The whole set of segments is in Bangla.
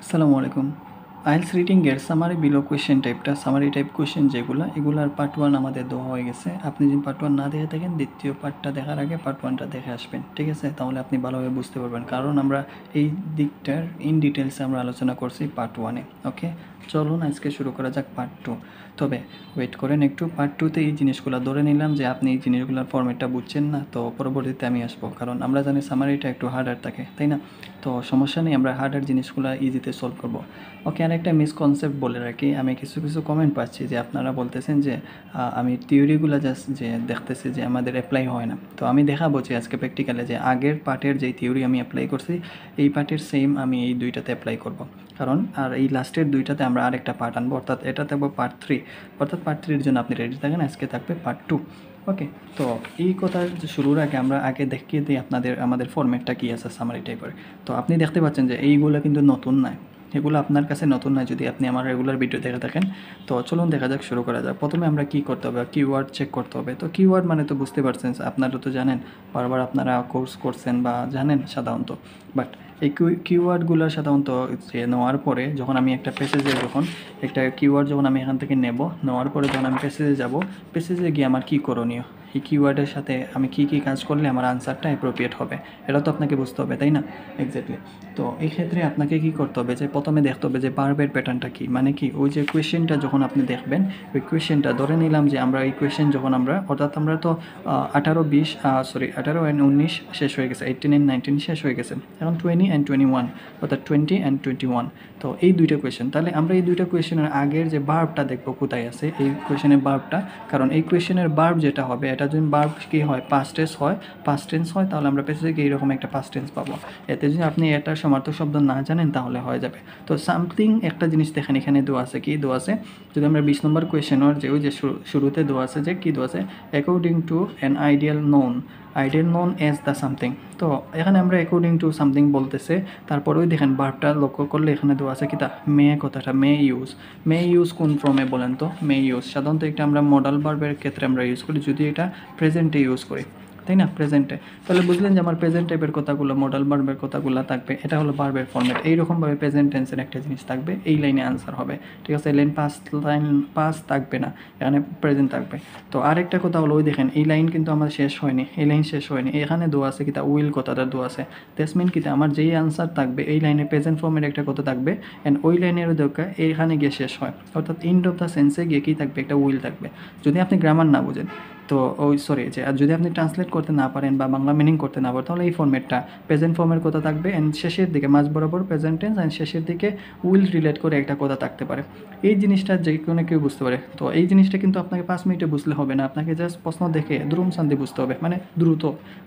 আসসালামু আলাইকুম। আইএলটিএস রিডিং এর সামারি বিলো কোয়েশ্চেন টাইপটা সামারি টাইপ কোয়েশ্চেন এগুলার পার্ট 1 আমাদের দেওয়া হয়ে গেছে। আপনি যদি পার্ট 1 না দেখে থাকেন দ্বিতীয় পার্টটা দেখার আগে পার্ট 1টা দেখে আসবেন। ঠিক আছে? তাহলে আপনি ভালোভাবে বুঝতে পারবেন। কারণ আমরা এই দিকটার ইন ডিটেইলসে আমরা আলোচনা করছি পার্ট 1 এ। ওকে? চলুন আজকে শুরু করা যাক পার্ট 2। তবে ওয়েট করেন একটু। পার্ট 2 তে এই জিনিসগুলো ধরে নিলাম যে আপনি এই জিনিসগুলোর ফরম্যাটটা বুঝছেন না, তো পরবর্তীতে আমি আসবো। কারণ আমরা জানি সামারিটা একটু হার্ডার থাকে, তাই না? তো সমস্যা নেই, আমরা হার্ডার জিনিসগুলো ইজিতে সলভ করব। ওকে, আর একটা মিসকনসেপ্ট বলে রাখি, আমি কিছু কমেন্ট পাচ্ছি যে আপনারা বলতেছেন যে আমি থিওরিগুলো জাস্ট যে দেখতেছি যে আমাদের অ্যাপ্লাই হয় না। তো আমি দেখাবো যে আজকে প্র্যাকটিক্যালে যে আগের পার্টের যেই থিওরি আমি অ্যাপ্লাই করছি এই পার্টের সেম আমি এই দুইটাতে অ্যাপ্লাই করব। কারণ আর এই লাস্টের দুইটাতে আমরা আরেকটা পার্ট আনবো, অর্থাৎ এটা থাকবো পার্ট 3। অর্থাৎ পার্ট 3-এর জন্য আপনি রেডি থাকেন, আজকে থাকবে পার্ট 2। ওকে, তো এই কথার শুরুর আগে আমরা আগে দেখিয়ে দিই আমাদের ফরম্যাটটা কী আছে সামারি টাইপের। তো আপনি দেখতে পাচ্ছেন যে এইগুলো কিন্তু নতুন নয়, এগুলো আপনার কাছে নতুন নয় যদি আপনি আমার রেগুলার ভিডিও দেখে থাকেন। তো চলুন দেখা যাক, শুরু করা যাক। প্রথমে আমরা কী করতে হবে, কিওয়ার্ড চেক করতে হবে। তো কিওয়ার্ড মানে তো বুঝতে পারছেন, আপনারা তো জানেন, বারবার আপনারা কোর্স করছেন বা জানেন সাধারণত। বাট এই কিওয়ার্ডগুলো সাধারণত যে নেওয়ার পরে যখন আমি একটা প্যাসেজে একটা কিওয়ার্ড যখন আমি এখান থেকে নেওয়ার পরে যখন আমি প্যাসেজে যাব, প্যাসেজে গিয়ে আমার কী করণীয়, এই কিওয়ার্ডের সাথে আমি কী কাজ করলে আমার আনসারটা অ্যাপ্রোপ্রিয়েট হবে, এটা তো আপনাকে বুঝতে হবে, তাই না? এক্স্যাক্টলি। তো এই ক্ষেত্রে আপনাকে কী করতে হবে, যে প্রথমে দেখতে হবে যে ভার্বের প্যাটার্নটা কী, মানে কি ওই যে কোয়েশ্চেনটা যখন আপনি দেখবেন, ওই কোয়েশ্চেনটা ধরে নিলাম যে আমরা এই কোয়েশ্চেন যখন অর্থাৎ আমরা তো 18 and 19 শেষ হয়ে গেছে, 18 and 19 শেষ হয়ে গেছে, এখন 20 and 21, অর্থাৎ 20 and 21। তো এই দুইটা কোয়েশ্চেন, তাহলে আমরা এই দুইটা কোয়েশ্চেনের আগের যে ভার্বটা দেখবো কোথায় আছে এই কোয়েশ্চেনের ভার্বটা। কারণ এই কোয়েশ্চেনের ভার্ব যেটা হবে, এটা যদি ভার্ব কী হয়, পাস্ট টেন্স হয়, তাহলে আমরা পেছনে গিয়ে এইরকম একটা পাস্ট টেন্স পাবো। এতে যদি আপনি এটার সমার্থক শব্দ না জানেন তাহলে হয়ে যাবে। তো সামথিং একটা জিনিস দেখেন, এখানে দেওয়া আছে, কি দেওয়া আছে, যদি আমরা 20 নম্বর কোয়েশ্চেনের যে ওই যে শুরুতে দেওয়া আছে যে কী দেওয়া আছে, according to an ideal known as the something. তো এখানে আমরা অ্যাকর্ডিং টু সামথিং বলতেছে, তারপরেও দেখেন ভার্বটা লক্ষ্য করলে এখানে দেওয়া আছে কিতা, কথাটা মে ইউজ কোন ফর্মে বলেন তো? মে ইউজ সাধারণত একটা আমরা মডাল ভার্বের ক্ষেত্রে আমরা ইউজ করি, যদি এটা প্রেজেন্টে ইউজ করি, তাই না? প্রেজেন্টে। তাহলে বুঝলেন যে আমার প্রেজেন্ট টাইপের কথাগুলো, মডাল ভার্বের কথাগুলো থাকবে, এটা হলো ভার্বের ফর্মেট। এইরকমভাবে প্রেজেন্ট টেন্সের একটা জিনিস থাকবে, এই লাইনে আনসার হবে। ঠিক আছে? লাইন পাস থাকবে না, এখানে প্রেজেন্ট থাকবে। তো আরেকটা কথা হলো, ওই দেখেন এই লাইন কিন্তু আমার শেষ হয়নি, এখানে দোয়া আছে কিতা, উইল কথাটা দোয়া আছে। দ্যাটস মিন কিতা, আমার যেই আনসার থাকবে এই লাইনে প্রেজেন্ট ফর্মের একটা কথা থাকবে, অ্যান্ড ওই লাইনের দরকার এইখানে গিয়ে শেষ হয়, অর্থাৎ এন্ড অফ দ্য সেন্সে গিয়ে কী থাকবে, একটা উইল থাকবে। যদি আপনি গ্রামার না বুঝেন তো আর যদি আপনি ট্রান্সলেট করতে না পারেন বা বাংলা মিনিং করতে না পারেন, তাহলে এই ফর্মেটটা প্রেজেন্ট ফর্মের কথা থাকবে, অ্যান্ড শেষের দিকে মাঝ বরাবর প্রেজেন্ট টেন্স, অ্যান্ড শেষের দিকে উইল রিলেট করে একটা কথা থাকতে পারে। এই জিনিসটা যে কোনো কেউ বুঝতে পারে। তো এই জিনিসটা কিন্তু আপনাকে 5 মিনিটে বুঝলে হবে না, আপনাকে জাস্ট প্রশ্ন দেখে দ্রুম শান্তি বুঝতে হবে, মানে দ্রুত,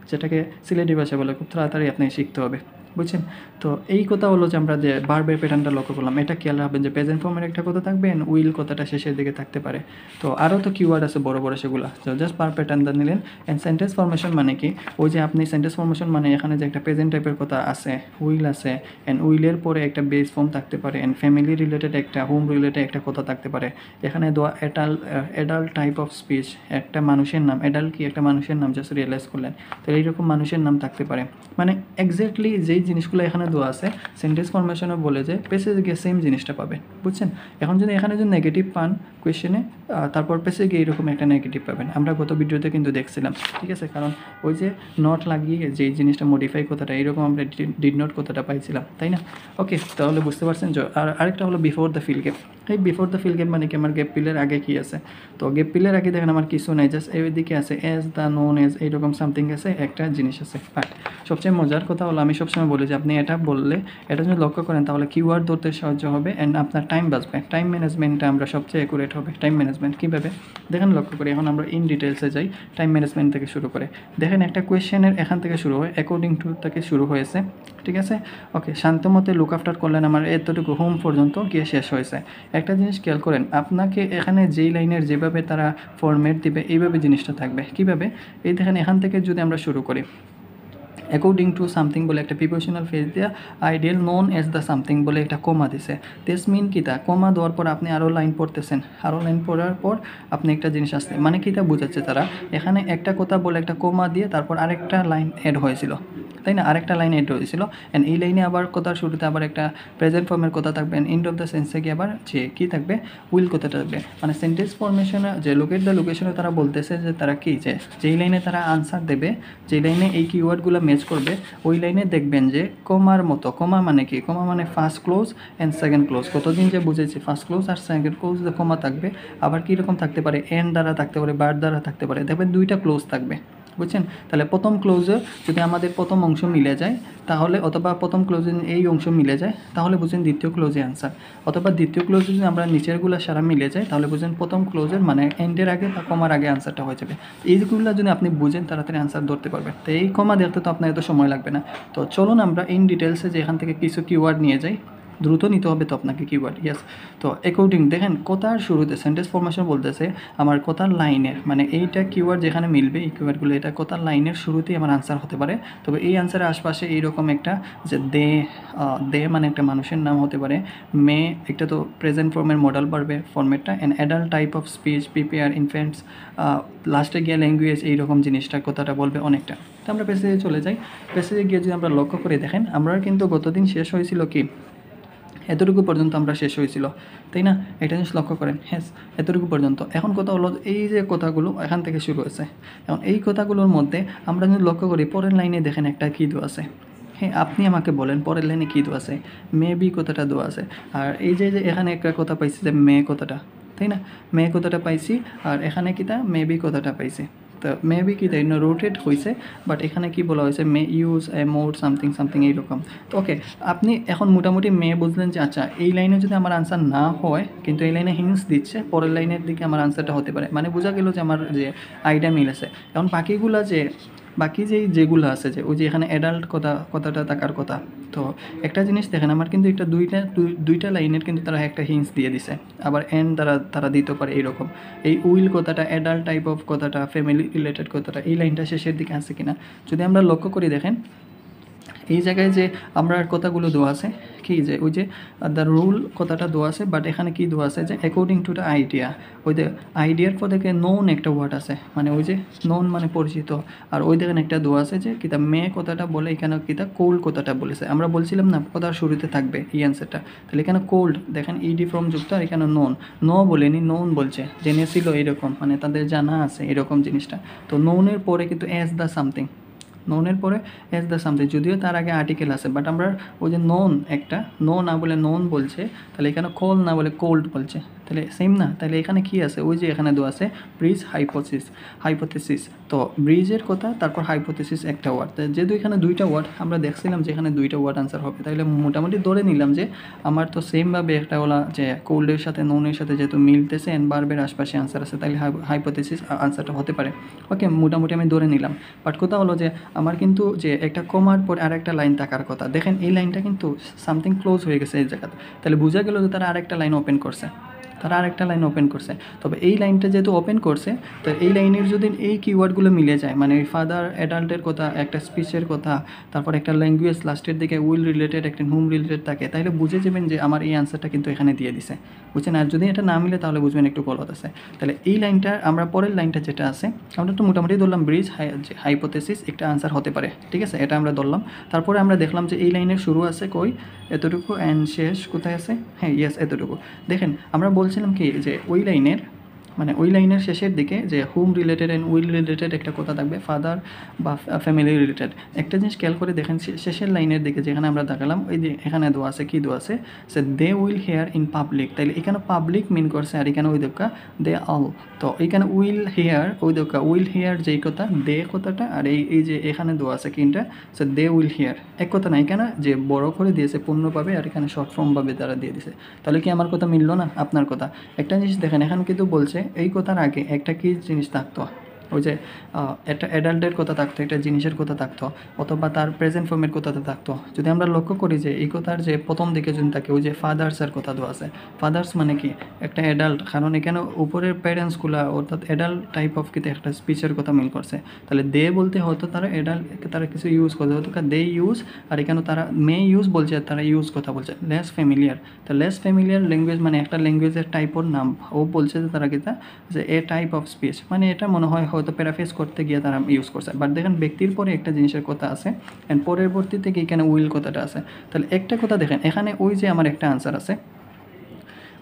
যেটাকে সিলেটি ভাষায় বলে, খুব তাড়াতাড়ি আপনাকে শিখতে হবে। বুঝছেন? তো এই কথা হলো যে আমরা যে ভার্বের প্যাটার্নটা লক্ষ্য করলাম, এটা খেয়াল রাখবেন যে প্রেজেন্ট ফর্মের একটা কথা থাকবে, অ্যান্ড উইল কথাটা শেষের দিকে থাকতে পারে। তো আরও তো কিওয়ার্ড আছে বড় বড়, সেগুলো জাস্ট ভার্ব প্যাটার্নটা নিলেন। অ্যান্ড সেন্টেন্স ফর্মেশন মানে কি, ওই যে আপনি সেন্টেন্স ফর্মেশন মানে এখানে যে একটা প্রেজেন্ট টাইপের কথা আছে, উইল আছে, অ্যান্ড উইলের পরে একটা বেস ফর্ম থাকতে পারে, অ্যান্ড ফ্যামিলি রিলেটেড একটা, হোম রিলেটেড একটা কথা থাকতে পারে। এখানে দেওয়া অ্যাডাল্ট টাইপ অফ স্পিচ, একটা মানুষের নাম, অ্যাডাল্ট কি একটা মানুষের নাম, জাস্ট রিয়েলাইজ করলেন। তো এইরকম মানুষের নাম থাকতে পারে, মানে এক্স্যাক্টলি যেই জিনিসগুলো এখানে দেওয়া আছে সেন্টেন্স ফর্মেশনে বলে যে পেসেজে গিয়ে সেম জিনিসটা পাবেন। বুঝছেন? এখন যদি এখানে যদি নেগেটিভ পান কোয়েশ্চেনে, তারপর পেসে গিয়ে এরকম একটা নেগেটিভ পাবেন, আমরা গত ভিডিওতে কিন্তু দেখছিলাম। ঠিক আছে? কারণ ওই যে নট লাগিয়ে যে জিনিসটা মডিফাই কথাটা, এইরকম আমরা ডিড নট কথাটা পাইছিলাম, তাই না? ওকে, তাহলে বুঝতে পারছেন। আর আরেকটা হলো বিফোর দ্য ফিল গ্যাপ। এই বিফোর দ্য ফিল গ্যাপ মানে কি, আমার গ্যাপ পিলের আগে কী আছে? তো গ্যাপ পিলের আগে দেখেন আমার কিছু নাই, জাস্ট এইদিকে আছে এজ দ্য নোন এজ, এইরকম সামথিং আছে, একটা জিনিস আছে। বাট সবচেয়ে মজার কথা হলো, আমি সবসময় বলি যে আপনি এটা বললে, এটা যদি লক্ষ্য করেন তাহলে কিওয়ার্ড ধরতে সাহায্য হবে, অ্যান্ড আপনার টাইম বাঁচবে। টাইম ম্যানেজমেন্টটা আমরা সবচেয়ে অ্যাকুরেট হবে। টাইম ম্যানেজমেন্ট কীভাবে দেখেন, লক্ষ্য করি। এখন আমরা ইন ডিটেলসে যাই, টাইম ম্যানেজমেন্ট থেকে শুরু করে। দেখেন একটা কোয়েশ্চেনের এখান থেকে শুরু হয়, অ্যাকর্ডিং টু থেকে শুরু হয়েছে। ঠিক আছে? ওকে, শান্তমতে লুক আফটার করলেন, আমার এতটুকু হোম পর্যন্ত গিয়ে শেষ হয়েছে। একটা জিনিস খেয়াল করেন, আপনাকে এখানে যেই লাইনের যেভাবে তারা ফরম্যাট দিবে এইভাবে জিনিসটা থাকবে। কীভাবে? এই দেখেন এখান থেকে যদি আমরা শুরু করি, অ্যাকর্ডিং টু সামথিং বলে একটা প্রিপোজিশনাল ফ্রেজ দিয়া, ideal known as the something বলে একটা কমা দিছে। দিস মিন কিতা, কমা দেওয়ার পর আপনি আরও লাইন পড়তেছেন, আরও লাইন পড়ার পর আপনি একটা জিনিস আসছে, মানে কিতা বোঝাচ্ছে তারা, এখানে একটা কথা বলে একটা কমা দিয়ে তারপর আরেকটা লাইন অ্যাড হয়েছিল। তাই না? আরেকটা লাইনে এড হয়েছিল অ্যান্ড এই লাইনে আবার কথার শুরুতে আবার একটা প্রেজেন্ট ফর্মের কথা থাকবে অ্যান্ড এন্ড অফ দ্য সেন্সে কি আবার যে কী থাকবে, উইল কথাটা থাকবে। মানে সেন্টেন্স ফর্মেশনে যে লোকেট দ্য লোকেশনে তারা বলতেছে যে তারা কি, যে যেই লাইনে তারা আনসার দেবে, যেই লাইনে এই কিওয়ার্ডগুলো ম্যাচ করবে, ওই লাইনে দেখবেন যে কমার মতো, কমা মানে কি, কমা মানে first close and second close. কতদিন যে বুঝেছি, ফার্স্ট ক্লোজ আর সেকেন্ড ক্লোজ কমা থাকবে। আবার কীরকম থাকতে পারে, এন্ড দ্বারা থাকতে পারে, বার দ্বারা থাকতে পারে, দেখবেন দুইটা ক্লোজ থাকবে, বুঝছেন? তাহলে প্রথম ক্লোজে যদি আমাদের প্রথম অংশ মিলে যায় তাহলে, অথবা প্রথম ক্লোজে এই অংশ মিলে যায় তাহলে বুঝছেন দ্বিতীয় ক্লোজে আনসার, অথবা দ্বিতীয় ক্লোজে যদি আমরা নিচেরগুলো সারা মিলে যায় তাহলে বুঝছেন প্রথম ক্লোজের মানে এন্ডের আগে বা কমার আগে আনসারটা হয়ে যাবে। এইগুলো যদি আপনি বুঝেন তাড়াতাড়ি আনসার ধরতে পারবেন। তো এই কমা দেখতে তো আপনার এত সময় লাগবে না। তো চলুন আমরা ইন ডিটেলসে যে এখান থেকে কিছু কিওয়ার্ড নিয়ে যাই, দ্রুত নিতে হবে তো আপনাকে কিওয়ার্ড। ইয়েস, তো অ্যাকর্ডিং দেখেন কথার শুরুতে সেন্টেন্স ফরমেশন বলতেছে আমার কথার লাইনের, মানে এইটা কিওয়ার্ড যেখানে মিলবে এই কিওয়ার্ডগুলো, এটা কথার লাইনের শুরুতেই আমার আনসার হতে পারে। তবে এই আনসারের আশপাশে এইরকম একটা যে দে মানে একটা মানুষের নাম হতে পারে, মে একটা তো প্রেজেন্ট ফর্মের মডেল পারবে ফর্মেটটা, and adult type of speech, PPR, infants, লাস্টে গিয়ে ল্যাঙ্গুয়েজ, এইরকম জিনিসটা কথাটা বলবে অনেকটা। তো আমরা প্যাসেজে চলে যাই। প্যাসেজে গিয়ে যদি আমরা লক্ষ্য করে দেখেন, আমরা কিন্তু গতদিন শেষ হয়েছিল কি, এতটুকু পর্যন্ত আমরা শেষ হয়েছিল, তাই না? এটা জিনিস লক্ষ্য করেন, হ্যাঁ এতটুকু পর্যন্ত। এখন কথা হলো এই যে কথাগুলো এখান থেকে শুরু হয়েছে, এখন এই কথাগুলোর মধ্যে আমরা যদি লক্ষ্য করি পরের লাইনে দেখেন একটা কী দেওয়া আছে। হ্যাঁ, আপনি আমাকে বলেন পরের লাইনে কী দেওয়া আছে, মে বি কথাটা দেওয়া আছে। আর এই যে এখানে একটা কথা পাইছি যে মে কথাটা, তাই না? মে কথাটা পাইছি, আর এখানে কিটা মে বি কথাটা পাইছি। তো মে বি কি তাই রোটেট হয়েছে, বাট এখানে কি বলা হয়েছে, may use a more something something এইরকম। তো ওকে, আপনি এখন মোটামুটি মে বুঝলেন যে আচ্ছা এই লাইনে যদি আমার আনসার না হয়, কিন্তু এই লাইনে হিন্টস দিচ্ছে পরের লাইনের দিকে আমার আনসারটা হতে পারে, মানে বোঝা গেল যে আমার যে আইডিয়া মিলেছে। এখন বাকি যেগুলো আছে, যে ওই যে এখানে অ্যাডাল্ট কথাটা থাকার কথা। তো একটা জিনিস দেখেন, আমার কিন্তু একটা দুইটা লাইনের কিন্তু তারা একটা হিন্টস দিয়ে দিছে, আবার এন্ড তারা দিতে পারে এইরকম। এই উইল কথাটা, অ্যাডাল্ট টাইপ অফ কথাটা, ফ্যামিলি রিলেটেড কথাটা, এই লাইনটা শেষের দিকে আছে কিনা যদি আমরা লক্ষ্য করি দেখেন, এই জায়গায় যে আমরা কথাগুলো দেওয়া আছে কি, যে ওই যে দ্য রুল কথাটা দেওয়া আছে, বাট এখানে কি দেওয়া আছে যে অ্যাকর্ডিং টু দ্য আইডিয়া, ওই যে আইডিয়ার পর থেকে নোন একটা ওয়ার্ড আছে, মানে ওই যে নোন মানে পরিচিত। আর ওই দেখেন একটা দেওয়া আছে যে কিতা মে কথাটা বলে, এখানে কিতা কোল্ড কথাটা বলেছে। আমরা বলছিলাম না কথার শুরুতে থাকবে এই অ্যান্সারটা, তাহলে এখানে কোল্ড দেখেন ইডি ফ্রম যুক্ত, আর এখানে নো বলেনি, নোন বলছে, জেনেছিল এরকম, মানে তাদের জানা আছে এরকম জিনিসটা। তো নোনের পরে কিন্তু অ্যাজ দ্য সামথিং, নোনের পরে এস দ্য সামথিং, যদিও তার আগে আর্টিকেল আছে, বাট আমরা ওই যে নো না বলে নোন বলছে, তাহলে এখানে কোল না বলে কোল্ড বলছে, তাহলে সেম না? তাহলে এখানে কি আছে, ওই যে এখানে দেওয়া আছে ব্রিজ হাইপোথিসিস। তো ব্রিজের কথা, তারপর হাইপোথিসিস একটা ওয়ার্ড, যেহেতু এখানে দুইটা ওয়ার্ড আমরা দেখছিলাম যে এখানে দুইটা ওয়ার্ড আনসার হবে, তাহলে মোটামুটি ধরে নিলাম যে আমার তো সেমভাবে একটা ওলা যে কোল্ডের সাথে নোনের সাথে যেহেতু মিলতেছে অ্যান্ড বার্বের আশপাশে আনসার আছে, তাহলে হাইপোথিসিস আনসারটা হতে পারে। ওকে, মোটামুটি আমি ধরে নিলাম। বাট কথা হলো যে আমার কিন্তু যে একটা কমার পর আর একটা লাইন থাকার কথা, দেখেন এই লাইনটা কিন্তু সামথিং ক্লোজ হয়ে গেছে এই জায়গাতে, তাহলে বোঝা গেল যে তারা আরেকটা লাইন ওপেন করছে। তবে এই লাইনটা যেহেতু ওপেন করছে, তো এই লাইনের যদি এই কিওয়ার্ডগুলো মিলে যায়, মানে ওই ফাদার, অ্যাডাল্টের কথা, একটা স্পিচের কথা, তারপর একটা ল্যাঙ্গুয়েজ লাস্টের দিকে উইল রিলেটেড, একটা হোম রিলেটেড থাকে, তাহলে বুঝে যাবেন যে আমার এই আনসারটা কিন্তু এখানে দিয়ে দিছে, বুঝছেন? আর যদি এটা না মিলে তাহলে বুঝবেন একটু গলত আছে। তাহলে এই লাইনটা, আমরা পরের লাইনটা যেটা আছে, আমরা তো মোটামুটি ধরলাম ব্রিজ হাইপোথিসিস একটা আনসার হতে পারে, ঠিক আছে, এটা আমরা ধরলাম। তারপরে আমরা দেখলাম যে এই লাইনের শুরু আছে কই, এতটুকু, অ্যান্ড শেষ কোথায় আছে, হ্যাঁ ইয়েস এতটুকু। দেখেন আমরা বলছিলাম কি যে ওই লাইনের শেষের দিকে যে home related and will related একটা কথা থাকবে, ফাদার বা ফ্যামিলি রিলেটেড। একটা জিনিস খেয়াল করে দেখেন, শেষের লাইনের দিকে যেখানে আমরা দেখালাম, ওই যে এখানে দেওয়া আছে, কি দেওয়া আছে, সে they will hear in public, তাইলে এখানে পাবলিক মিন করছে, আর এখানে ওই দেখা দে অল। তো এখানে উইল হেয়ার, ওই দেখা উইল হেয়ার যেই কথা, দে কথাটা, আর এই যে এখানে দেওয়া আছে কিনটা, সে দে উইল হেয়ার এক কথা না, এখানে যে বড় করে দিয়েছে পূর্ণভাবে, আর এখানে শর্ট ফর্মভাবে তারা দিয়ে দিয়েছে। তাহলে কি আমার কথা মিললো না আপনার কথা? একটা জিনিস দেখেন, এখানে কিন্তু বলছে এই কথার আগে একটা কি জিনিস থাকতো, ওই যে একটা অ্যাডাল্টের কথা থাকতো, একটা জিনিসের কথা থাকতো, অথবা তার প্রেজেন্ট ফর্মের কথাটা থাকতো। যদি আমরা লক্ষ্য করি যে এই কথার যে প্রথম দিকে যদি থাকে, ওই যে ফাদার্সের কথা দেওয়া আছে, ফাদার্স মানে কি একটা অ্যাডাল্ট, কারণ এখানে উপরের প্যারেন্টসগুলো অর্থাৎ অ্যাডাল্ট টাইপ অফ কিন্তু একটা স্পিচের কথা মিল করছে, তাহলে দে বলতে হয়তো তারা অ্যাডাল্ট, তারা কিছু ইউজ করতে হতো দে ইউজ, আর এখানে তারা মে ইউজ বলছে, আর তারা ইউজ কথা বলছে লেস ফ্যামিলিয়ার। তো লেস ফ্যামিলিয়ার ল্যাঙ্গুয়েজ মানে একটা ল্যাঙ্গুয়েজের টাইপের নাম, ও বলছে যে তারা কিতা যে এ টাইপ অফ স্পিচ, মানে এটা মনে হয় হয়তো প্যারাফ্রেজ করতে গিয়ে তারা ইউজ করছে। বাট দেখেন ব্যক্তির পরে একটা জিনিসের কথা আছে অ্যান্ড পরবর্তী থেকে এখানে উইল কথাটা আছে। তাহলে একটা কথা দেখেন, এখানে ওই যে আমার একটা আনসার আছে,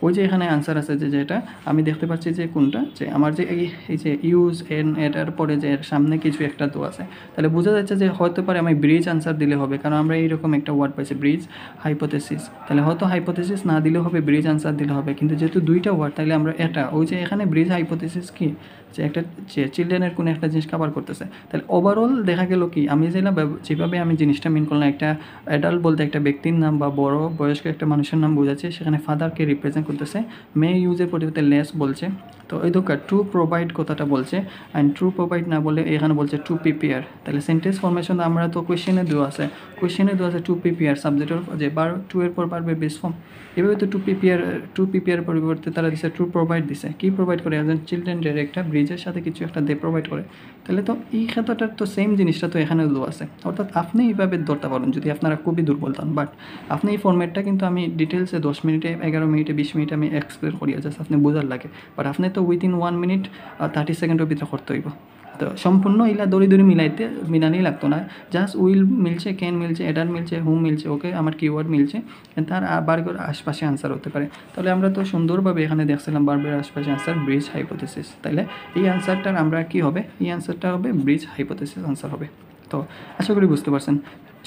ওই যে এখানে আনসার আছে যে যেটা আমি দেখতে পাচ্ছি যে কোনটা, যে আমার যে এই যে ইউজ এন এটার পরে যে এর সামনে কিছু একটা তো আছে, তাহলে বোঝা যাচ্ছে যে হয়তো পারে আমি ব্রিজ আনসার দিলে হবে, কারণ আমরা এইরকম একটা ওয়ার্ড পাইছি ব্রিজ হাইপোথেসিস। তাহলে হয়তো হাইপোথেসিস না দিলেও হবে, ব্রিজ আনসার দিলে হবে, কিন্তু যেহেতু দুইটা ওয়ার্ড তাহলে আমরা এটা ওই যে এখানে ব্রিজ হাইপোথেসিস কি যে একটা যে চিলড্রেনের কোনো একটা জিনিস কভার করতেছে। তাহলে ওভারঅল দেখা গেল কি আমি যেভাবে আমি জিনিসটা মিন করলাম, একটা অ্যাডাল্ট বলতে একটা ব্যক্তির নাম বা বড় বয়স্ক একটা মানুষের নাম বোঝাচ্ছে, সেখানে ফাদারকে রিপ্রেজেন্ট করতেছে, মে ইউজের পরিবর্তে লেস বলছে। তো এই দোকান টু প্রোভাইড কথাটা বলছে, অ্যান্ড টু প্রোভাইড না বলে এখানে বলছে টু প্রিপেয়ার। তাহলে সেন্টেন্স ফর্মেশন আমরা তো কোয়েশ্চেনে দেওয়া আছে, টু প্রিপেয়ার সাবজেক্টের যে বার টু এর পর পারবে বেস ফর্ম, এভাবে তো টু প্রিপেয়ার পরিবর্তে তারা দিছে টু প্রোভাইড দিছে। কি প্রোভাইড করে? একজন চিলড্রেনের একটা ব্রিজের সাথে কিছু একটা দে প্রোভাইড করে। তাহলে তো এই ক্ষেত্রটার তো সেম জিনিসটা তো এখানে দেওয়া আছে, অর্থাৎ আপনি এইভাবে ধরতে পারেন যদি আপনারা খুবই দুর্বল হন। বাট আপনি এই ফর্মেটটা কিন্তু আমি ডিটেলসে 10 মিনিটে 11 মিনিটে 20 মিনিটে আমি এক্সপ্লেন করি, জাস্ট আপনি বোঝার লাগে। বাট আপনি তো উইদিন 1 মিনিট 30 সেকেন্ডের ভিতরে করতে হইব। তো সম্পূর্ণ ইলা দড়ি মিলানেই লাগতো না, জাস্ট উইল মিলছে, ক্যান মিলছে, এডার মিলছে, হুম মিলছে, ওকে আমার কিওয়ার্ড মিলছে, তার বার্বের আশপাশে আনসার হতে পারে। তাহলে আমরা তো সুন্দরভাবে এখানে দেখছিলাম বার্বের আশপাশে আনসার ব্রিজ হাইপোথেসিস। তাহলে এই আনসারটার আমরা কি হবে, এই আনসারটা হবে ব্রিজ হাইপোথেসিস আনসার হবে। তো আশা করি বুঝতে পারছেন।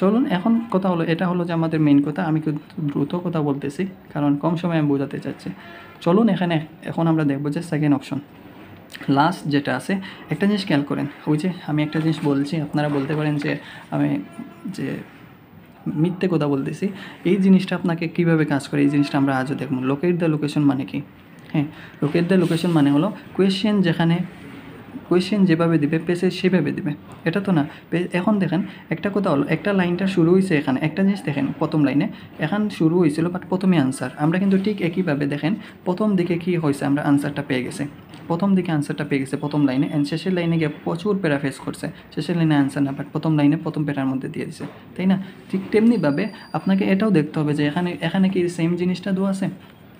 চলুন এখন কথা হলো, এটা হলো যে আমাদের মেইন কথা, আমি খুব দ্রুত কথা বলতেছি কারণ কম সময় আমি বোঝাতে চাচ্ছি। চলুন এখন আমরা দেখবো যে সেকেন্ড অপশন লাস্ট যেটা আছে। একটা জিনিস খেয়াল করেন, ওই যে আমি একটা জিনিস বলছি, আপনারা বলতে পারেন যে আমি যে মিথ্যে কথা বলতেছি, এই জিনিসটা আপনাকে কীভাবে কাজ করে এই জিনিসটা আমরা আজও দেখব। লোকেট দ্য লোকেশন মানে কি? হ্যাঁ, লোকেট দ্য লোকেশন মানে হলো কোয়েশ্চেন যেভাবে দিবে পেসেজ সেভাবে দিবে, এটা তো না। এখন দেখেন একটা কথা হলো, একটা লাইনটা শুরু হয়েছে এখানে, একটা জিনিস দেখেন প্রথম লাইনে এখন শুরু হয়েছিল বাট প্রথমে আনসার, আমরা কিন্তু ঠিক একইভাবে দেখেন প্রথম দিকে কী হয়েছে, আমরা আনসারটা পেয়ে গেছে, প্রথম দিকে আনসারটা পেয়ে গেছে প্রথম লাইনে, অ্যান্ড শেষের লাইনে গিয়ে প্রচুর প্যারাফ্রেজ করছে, শেষের লাইনে আনসার না বাট প্রথম লাইনে প্রথম প্যারার মধ্যে দিয়ে দিছে, তাই না? ঠিক তেমনিভাবে আপনাকে এটাও দেখতে হবে যে এখানে কি সেম জিনিসটা দেওয়া আছে,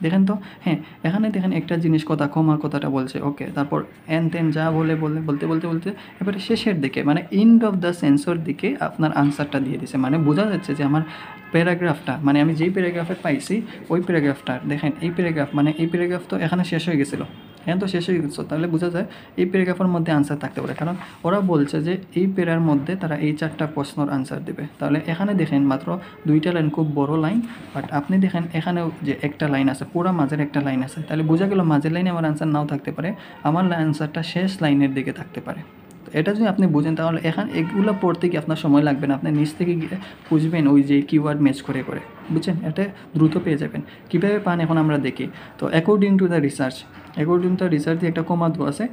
দেখেন তো। হ্যাঁ, এখানে দেখেন একটা জিনিস কমার কথাটা বলছে, ওকে, তারপর এন তেন যা বলতে এবারে শেষের দিকে মানে এন্ড অফ দ্য সেন্সর দিকে আপনার আনসারটা দিয়ে দিছে। মানে বোঝা যাচ্ছে যে আমার প্যারাগ্রাফটা মানে আমি যেই প্যারাগ্রাফে পাইছি ওই প্যারাগ্রাফটা দেখেন, এই প্যারাগ্রাফ তো এখানে শেষ হয়ে গেছিলো, এখন তো শেষ হয়ে গেছে, তাহলে বোঝা যায় এই প্যারাগ্রাফের মধ্যে আনসার থাকতে পারে, কারণ ওরা বলছে যে এই প্যারার মধ্যে তারা এই 4টা প্রশ্নের আনসার দেবে। তাহলে এখানে দেখেন মাত্র 2টা লাইন, খুব বড় লাইন, বাট আপনি দেখেন এখানেও যে একটা লাইন আছে, পুরো মাঝের একটা লাইন আছে, তাহলে বোঝা গেল মাঝের লাইনে আমার আনসার নাও থাকতে পারে, আমার আনসারটা শেষ লাইনের দিকে থাকতে পারে। এটা যদি আপনি বুঝেন তাহলে এগুলো পড়তে গিয়ে আপনার সময় লাগবে না, আপনি নিচ থেকে গিয়ে খুঁজবেন ওই যে কিওয়ার্ড ম্যাচ করে বুঝছেন, এটা দ্রুত পেয়ে যাবেন। কীভাবে পান এখন আমরা দেখি। তো অ্যাকর্ডিং টু দ্য রিসার্চ দিয়ে একটা কমা দেওয়া আছে,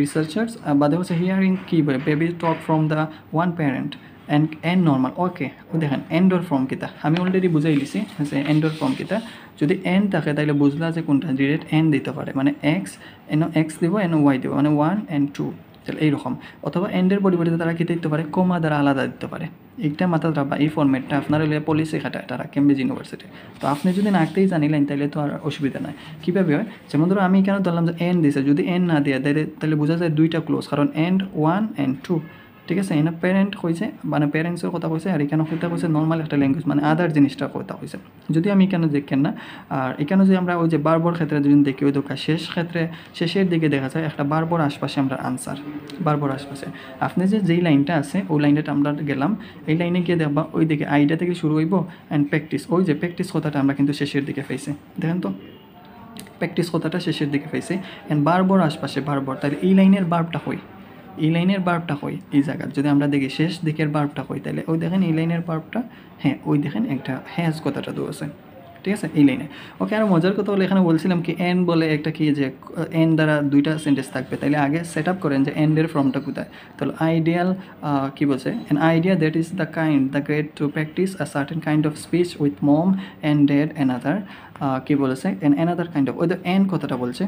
রিসার্চার্স বাদে হচ্ছে হিয়ারিং কী বলে baby talk from the one parent and normal, okay. দেখান এন্ডর ফর্ম কিতা আমি অলরেডি বুঝাই দিছি যে এন্ডর ফর্ম কিতা, যদি এন থাকে তাহলে বুঝলা যে কোনটা ডিরেক্ট এন দিতে পারে, মানে এক্স দিব ওয়াই দিব, মানে 1 and 2, তাহলে এইরকম। অথবা এন্ডের পরিবর্তে তারা কী দিতে পারে, কমা দ্বারা আলাদা দিতে পারে। এইটা মাথা রাখবা, এই ফর্মেটটা আপনার হলে পলিসি খাটা তারা কেমব্রিজ ইউনিভার্সিটি। তো আপনি যদি নাকতেই জানিলেন তাহলে তো আর অসুবিধা নাই। কীভাবে হয়, যেমন ধরো আমি কেন ধরলাম যে এন দিছে, যদি এন না দেয় তাহলে বোঝা যায় 2টা ক্লোজ, কারণ এন্ড 1 and 2, ঠিক আছে। এনে প্যারেন্ট হয়েছে মানে প্যারেন্টসের কথা কইছে, আর এখানে কথা কইছে নর্মাল একটা ল্যাঙ্গুয়েজ মানে আদার জিনিসটা কথা কইছে। যদি আমি এখানে দেখেন না, আর এখানে যদি আমরা ওই যে বারবার ক্ষেত্রে যদি দেখি ওই দোকান শেষের দিকে দেখা যায় একটা বারবার আশপাশে আমরা আনসার, বারবার আশপাশে আপনি যেই লাইনটা আছে ওই লাইনটা আমরা গেলাম, এই লাইনে গিয়ে দেখবা ওই দিকে আইডিয়া থেকে শুরু হইব অ্যান্ড প্র্যাকটিস, ওই যে প্র্যাকটিস কথাটা আমরা কিন্তু শেষের দিকে পাইছি, দেখেন তো প্র্যাকটিস কথাটা শেষের দিকে পাইছি অ্যান্ড বারবার আশপাশে বারবার, তাহলে এই লাইনের বার্বটা হয়, এই জায়গা যদি আমরা দেখি শেষ দিকের বার্বটা হয়, তাহলে ওই দেখেন এই লাইনের বার্বটা, হ্যাঁ ওই দেখেন একটা হ্যাজ কথাটা দেওয়া আছে, ঠিক আছে এই লাইনে। ওকে, আর মজার কথা হলো এখানে বলছিলাম কি এন বলে একটা কি যে এন দ্বারা 2টা সেন্টেন্স থাকবে, তাহলে আগে সেট আপ করেন যে এন্ডের ফর্মটা কোথায়। তাহলে আইডিয়াল কী বলছে, an idea that is the great to practice a certain kind of speech with mom and dad another, কী বলেছে অ্যানাদার কাইন্ড অফ, ওই এন কথাটা বলছে,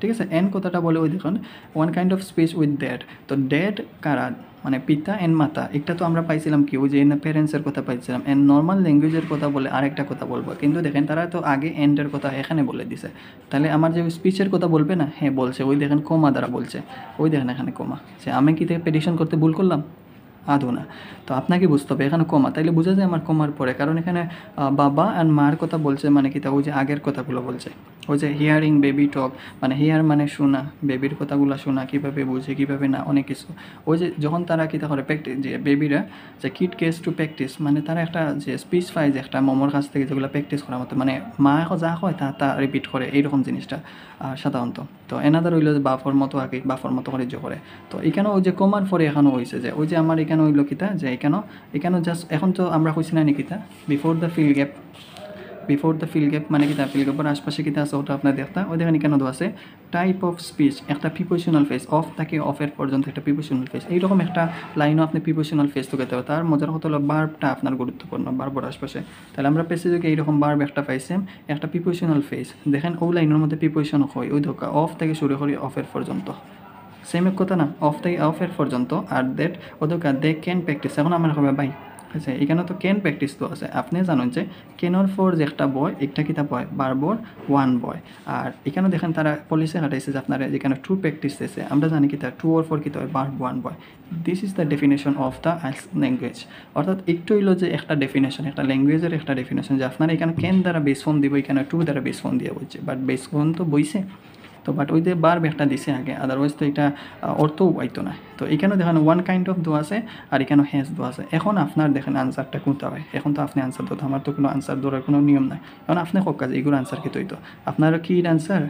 ঠিক আছে। এন কথাটা বলে ওই দেখুন one kind of speech with dad, তো ড্যাড কারা, মানে পিতা অ্যান্ড মাতা, একটা তো আমরা পাইছিলাম কি ওই যে প্যারেন্টসের কথা পাইছিলাম, অ্যান্ড নর্মাল ল্যাঙ্গুয়েজের কথা বলে আরেকটা কথা বলবো, কিন্তু দেখেন তারা তো আগে এন্ডের কথা এখানে বলে দিছে। তাহলে আমার যে স্পিচের কথা বলবে না, হ্যাঁ বলছে, ওই দেখেন কমা দ্বারা বলছে, ওই দেখেন এখানে কমা, যে আমি কি থেকে প্রেডিকশন করতে ভুল করলাম? আদৌ না। তো আপনাকে বুঝতে হবে এখানে কমা, তাইলে বোঝা যায় আমার কমার পরে, কারণ এখানে বাবা অ্যান্ড মার কথা বলছে, মানে কি তা ওই যে আগের কথাগুলো বলছে, ওই যে হিয়ারিং বেবি টক, মানে হিয়ার মানে শোনা, বেবির কথাগুলো শোনা, কীভাবে বুঝে কীভাবে না, অনেক কিছু। ওই যে যখন তারা কী করে প্র্যাকটিস, যে বেবিরা যে কিড কেস টু প্র্যাকটিস, মানে তারা একটা যে স্পিচ পায়, যে একটা মোমোর কাছ থেকে যেগুলো প্র্যাকটিস করার মতো, মানে মা এখন যা হয় তা রিপিট করে, এইরকম জিনিসটা সাধারণত। তো এনাদার হইলো যে বাফর মতো আগে বাফর মতো করে করে। তো এখানে ওই যে কমার পরে এখানেও হয়েছে যে ওই যে আমার এখানে হইলো কিতা, যে এখানে জাস্ট এখন তো আমরা কইছি না Nikita before the fill gap, before the fill gap মানে কিতা, ফিল গ্যাপের আশপাশে কিতা আছে ওটা আপনার দেখতা, ওই দেখেন এখানে তো আছে টাইপ অফ স্পিচ, একটা প্রিপোজিশনাল ফেস, অফ থাকে অফের পর্যন্ত একটা প্রিপোজিশনাল ফেস, এইরকম একটা লাইনও আপনি প্রিপোজিশনাল ফেস তো পেতে হবে। তার মজার কথা হলো বার্বটা আপনার গুরুত্বপূর্ণ, বার্বর আশপাশে। তাহলে আমরা প্যাসেজে এইরকম বার্ব একটা পাইছি, একটা প্রিপোজিশনাল ফেস, দেখেন ও লাইনের মধ্যে প্রিপোজিশন হয় ওই ধোকা, অফ থেকে শুরু করি অফের পর্যন্ত, সেম এক কথা না, অফ থেকে অফের পর্যন্ত। আর দ্যাট ওদোকা দে ক্যান প্র্যাকটিস, এখন আমার হবে বাই, আচ্ছা এখানে তো ক্যান প্র্যাকটিস তো আছে, আপনি জানেন যে ক্যানর ফর যে একটা বয়, একটা কিতা বয় বারবর ওয়ান বয়। আর এখানে দেখেন তারা পলিসি হাঁটাইছে যে আপনারা যেখানে টু প্র্যাকটিস দিয়েছে, আমরা জানি কি তার টু ওর ফর কিতা হয় বারব one boy. This is the definition of the language. অর্থাৎ একটু হইলো যে একটা ডেফিনেশন, একটা ল্যাঙ্গুয়েজের একটা ডেফিনেশন, যে আপনারা এখানে ক্যান দ্বারা বেস ফোন দিব, এখানে টু দ্বারা বেস ফোন দিয়ে বলছে, বাট বেস ফোন তো বইছে, তো বাট ওই যে বার্ব একটা দিছে আগে, আদারওয়াইজ তো এটা অর্থও পাইতো না। তো এখানে দেখেন ওয়ান কাইন্ড অফ দোয়া আছে, আর এখানে হ্যাজ দোয়া আছে। এখন আপনার দেখেন আনসারটা কোনটা হয়, এখন তো আপনি আনসার দিত, আমার তো কোনো আনসার দেওয়ার কোনো নিয়ম নাই, এখন আপনি হোক কাজ এগুলো আনসার কি তৈতো আপনার কি আনসার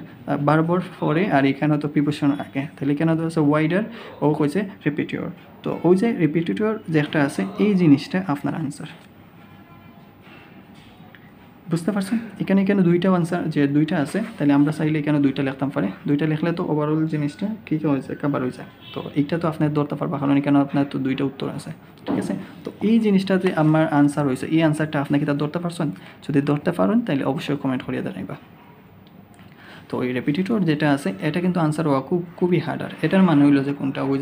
বারবর পরে, আর এখানে তো প্রিপোজিশন আগে, তাহলে এখানে তো আছে ওয়াইডার, ও কইছে রিপিটিওর। তো ওই যে রিপিটিওর যে একটা আছে, এই জিনিসটা আপনার আনসার, বুঝতে পারছেন? এখানে দুইটা আনসার যে দুইটা আছে, তাহলে আমরা চাইলে এখানে দুইটা লিখতাম পারে, দুইটা লিখলে তো ওভারঅল জিনিসটা কী হয়েছে কাবার হয়ে যায়। তো এইটা তো আপনার ধরতে পারবা, কারণ এখানে আপনার তো দুইটা উত্তর আছে, ঠিক আছে? তো এই জিনিসটা যে আমার আনসার হয়েছে, এই আনসারটা আপনাকে তা ধরতে পারছেন? যদি ধরতে পারেন তাহলে অবশ্যই কমেন্ট করিয়ে জানাইবা। তো এই রেপিটিটর যেটা আছে এটা কিন্তু আনসার হওয়া খুবই হার্ডার। এটার মানে হইলো যে কোনটা ওই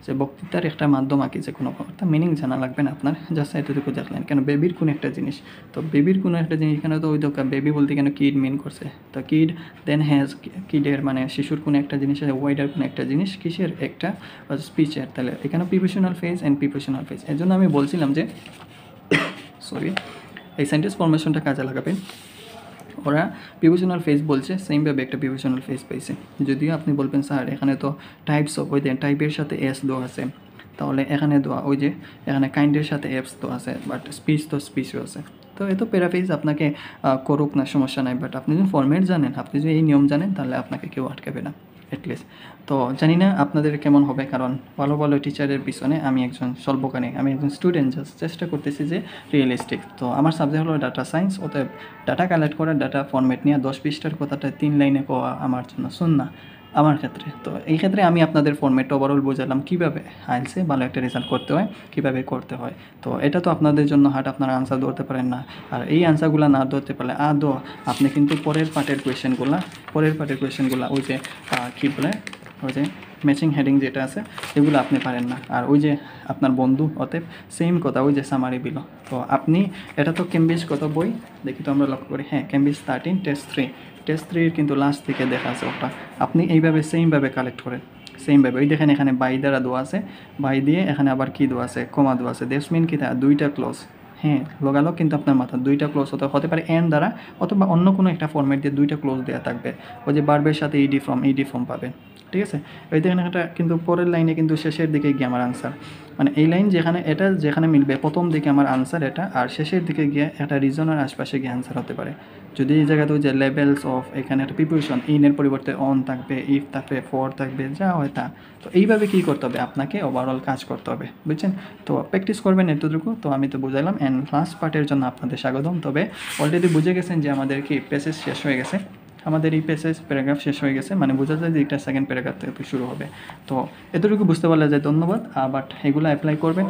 যে বক্তৃতার একটা মাধ্যম আঁকি, যে কোনো একটা মিনিং জানা লাগবে না আপনার, জাস্ট এতটুকু দেখলেন কেন বেবির কোনো একটা জিনিস। তো বেবির কোনো একটা জিনিস এখানে তো ওই দোকা বেবি বলতে কেন কিড মিন করছে, তো কিড দেন হ্যাজ, কিডের মানে শিশুর কোনো একটা জিনিস আছে, ওয়াইডার কোনো একটা জিনিস, কিসের একটা স্পিচের, তাহলে এখানে prepositional phase and prepositional phase. এর জন্য আমি বলছিলাম যে সরি এই সেন্টেন্স ফরমেশনটা কাজে লাগাবেন। ওরা প্রিপোজিশনাল ফেস বলছে, সেমভাবে একটা প্রিপোজিশনাল ফেস পাইছে। যদিও আপনি বলবেন স্যার এখানে তো টাইপস অফ, ওই দেন টাইপের সাথে এস দেওয়া আছে, তাহলে এখানে দেওয়া ওই যে এখানে কাইন্ডের সাথে এপস তো আছে, বাট স্পিচ তো স্পিচও আছে। তো এত প্যারাফেজ আপনাকে করুক না, সমস্যা নাই, বাট আপনি যদি ফরম্যাট জানেন, আপনি যদি এই নিয়ম জানেন, তাহলে আপনাকে কেউ আটকাবে না অ্যাটলিস্ট। তো জানি না আপনাদের কেমন হবে, কারণ ভালো ভালো টিচারের পিছনে আমি একজন স্বল্পকারী, আমি একজন স্টুডেন্ট, জাস্ট চেষ্টা করতেছি যে রিয়েলিস্টিক। তো আমার সাবজেক্ট হলো ডাটা সায়েন্স, অতএব ডাটা কালেক্ট করা, ডাটা ফরম্যাট নিয়ে 10 পৃষ্ঠার কথাটা 3 লাইনে কোয়া আমার জন্য শুননা আমার ক্ষেত্রে। তো এই ক্ষেত্রে আমি আপনাদের ফরম্যাটটা ওভারঅল বোঝালাম কীভাবে আইএলটিএসে ভালো একটা রেজাল্ট করতে হয়, কীভাবে করতে হয়। তো এটা তো আপনাদের জন্য হার্ড, আপনারা আনসার ধরতে পারেন না, আর এই আনসারগুলো না ধরতে পারলে আদৌ আপনি কিন্তু পরের পার্টের কোয়েশ্চেনগুলো ওই যে কী বলে ওই যে ম্যাচিং হেডিং যেটা আছে এগুলো আপনি পারেন না। আর ওই যে আপনার বন্ধু, অতএব সেম কথা, ওই যে সামারি বিলো। তো আপনি এটা তো কেমব্রিজ কত বই দেখি তো আমরা লক্ষ্য করি, হ্যাঁ কেমব্রিজ 13 টেস্ট 3 কিন্তু লাস্ট থেকে দেখা আছে ওটা, আপনি এইভাবে সেমভাবে কালেক্ট করেন, সেমভাবে। ওই দেখেন এখানে বাই দ্বারা দেওয়া আছে, বাই দিয়ে এখানে আবার কী দেওয়া আছে, কমা দেওয়া আছে, দ্যাটস মিন কি তা দুইটা ক্লোজ, হ্যাঁ লোগালো কিন্তু আপনার মাথা দুইটা ক্লোজ হতে পারে এন দ্বারা, অথবা অন্য কোনো একটা ফর্মেট দিয়ে দুইটা ক্লোজ দেওয়া থাকবে, ওই যে বার্বের সাথে ইডি ফর্ম পাবেন, ঠিক আছে? এই দেখেন একটা কিন্তু পরের লাইনে কিন্তু শেষের দিকে গিয়ে আমার আনসার, মানে এই লাইন যেখানে মিলবে প্রথম দিকে আমার আনসার এটা, আর শেষের দিকে গিয়ে একটা রিজনের আশপাশে গিয়ে আনসার হতে পারে। যদি এই জায়গাতে ওই যে লেভেলস অফ, এখানে একটা প্রিপোজিশন ইনের পরিবর্তে অন থাকবে, ইফ থাকবে, ফর থাকবে, যা হয় তা। তো এইভাবে কী করতে হবে, আপনাকে ওভারঅল কাজ করতে হবে, বুঝছেন? তো প্র্যাকটিস করবেন এতটুকু, তো আমি তো বুঝাইলাম। অ্যান্ড লাস্ট পার্টের জন্য আপনাদের স্বাগতম। তবে অলরেডি বুঝে গেছেন যে আমাদের কি প্যাসেজ শেষ হয়ে গেছে, আমাদের এই প্যারাগ্রাফ শেষ হয়ে গেছে, মানে বোঝা যায় যে এটা সেকেন্ড প্যারাগ্রাফ থেকে শুরু হবে। তো এতটুকু বুঝতে পারলে যে ধন্যবাদ। বাট এগুলো অ্যাপ্লাই করবেন,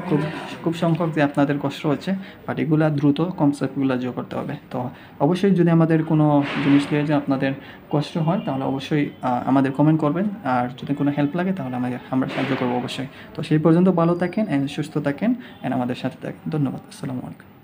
খুব সংখ্যক যে আপনাদের কষ্ট হচ্ছে, বাট এগুলো দ্রুত কনসেপ্টগুলো যোগ করতে হবে। তো অবশ্যই যদি আমাদের কোনো জিনিস নিয়ে যে আপনাদের কষ্ট হয় তাহলে অবশ্যই আমাদের কমেন্ট করবেন, আর যদি কোনো হেল্প লাগে তাহলে আমরা সাহায্য করবো অবশ্যই। তো সেই পর্যন্ত ভালো থাকেন অ্যান্ড সুস্থ থাকেন অ্যান্ড আমাদের সাথে থাকেন। ধন্যবাদ। আসসালামু আলাইকুম।